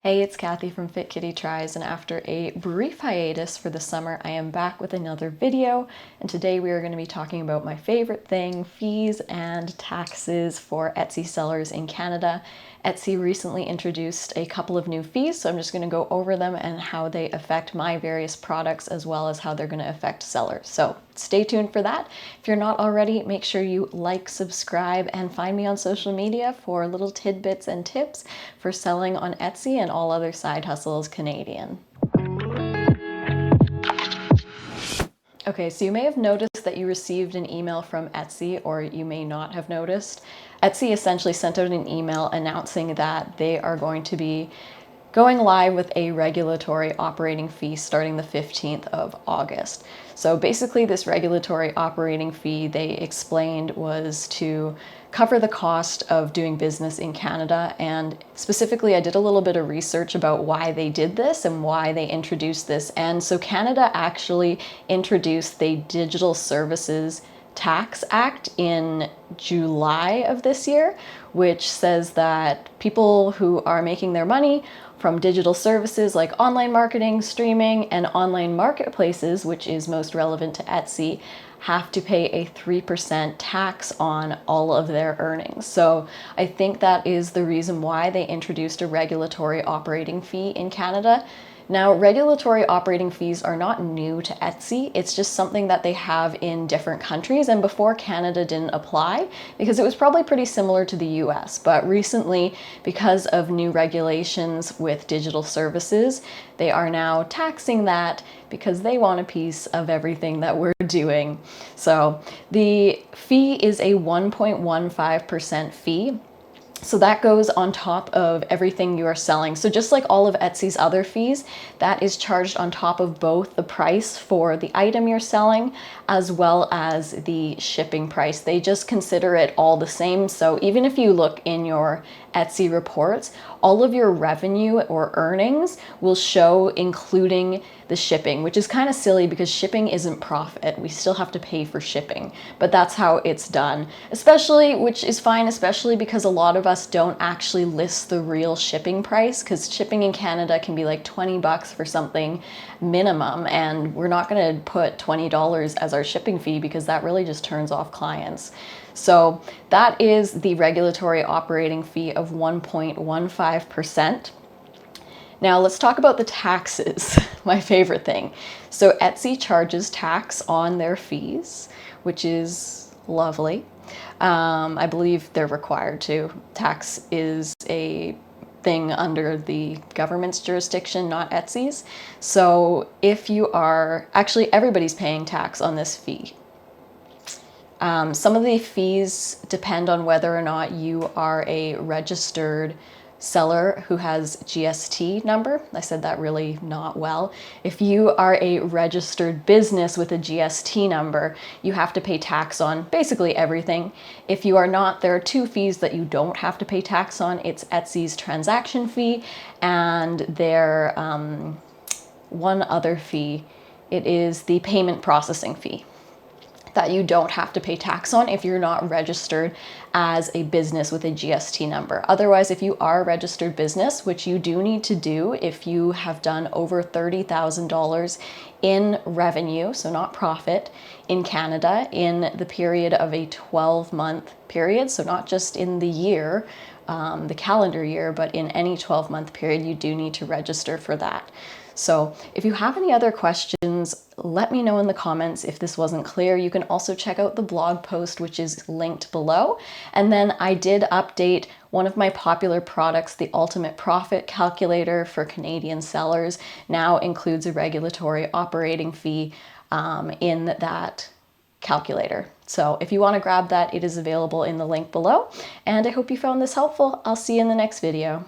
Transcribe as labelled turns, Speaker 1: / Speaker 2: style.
Speaker 1: Hey, it's Kathy from Fit Kitty Tries, and after a brief hiatus for the summer, I am back with another video, and today we are going to be talking about my favorite thing, fees and taxes for Etsy sellers in Canada. Etsy recently introduced a couple of new fees, so I'm just going to go over them and how they affect my various products as well as how they're going to affect sellers. So stay tuned for that. If you're not already, make sure you like, subscribe, and find me on social media for little tidbits and tips for selling on Etsy and all other side hustles Canadian. Okay, so you may have noticed that you received an email from Etsy, or you may not have noticed. Etsy essentially sent out an email announcing that they are going to be going live with a regulatory operating fee starting the 15th of August. So basically this regulatory operating fee, they explained, was to cover the cost of doing business in Canada. And specifically, I did a little bit of research about why they did this and why they introduced this. And so Canada actually introduced the Digital Services Tax Act in July of this year, which says that people who are making their money from digital services like online marketing, streaming, and online marketplaces, which is most relevant to Etsy, have to pay a 3% tax on all of their earnings. So I think that is the reason why they introduced a regulatory operating fee in Canada. Now, regulatory operating fees are not new to Etsy. It's just something that they have in different countries, and before Canada didn't apply because it was probably pretty similar to the US. But recently, because of new regulations with digital services, they are now taxing that because they want a piece of everything that we're doing. So the fee is a 1.15% fee. So that goes on top of everything you are selling. So just like all of Etsy's other fees, that is charged on top of both the price for the item you're selling as well as the shipping price. They just consider it all the same. So even if you look in your Etsy reports, all of your revenue or earnings will show including the shipping, which is kind of silly because shipping isn't profit. We still have to pay for shipping, but that's how it's done. Especially, which is fine, especially because a lot of us don't actually list the real shipping price, because shipping in Canada can be like 20 bucks for something minimum, and we're not going to put $20 as our shipping fee because that really just turns off clients. So that is the regulatory operating fee of 1.15%. Now let's talk about the taxes, my favorite thing. So Etsy charges tax on their fees, which is lovely. I believe they're required to. Tax is a thing under the government's jurisdiction, not Etsy's. So if you are, actually everybody's paying tax on this fee. Some of the fees depend on whether or not you are a registered seller who has GST number. I said that really not well. If you are a registered business with a GST number, you have to pay tax on basically everything. If you are not, there are two fees that you don't have to pay tax on. It's Etsy's transaction fee and their one other fee. It is the payment processing fee that you don't have to pay tax on if you're not registered as a business with a GST number. Otherwise, if you are a registered business, which you do need to do if you have done over $30,000 in revenue, so not profit, in Canada in the period of a 12-month period, so not just in the year, the calendar year, but in any 12-month period, you do need to register for that. So if you have any other questions, let me know in the comments if this wasn't clear. You can also check out the blog post, which is linked below. And then I did update one of my popular products, the Ultimate Profit Calculator for Canadian sellers, now includes a regulatory operating fee in that calculator. So if you want to grab that, it is available in the link below. And I hope you found this helpful. I'll see you in the next video.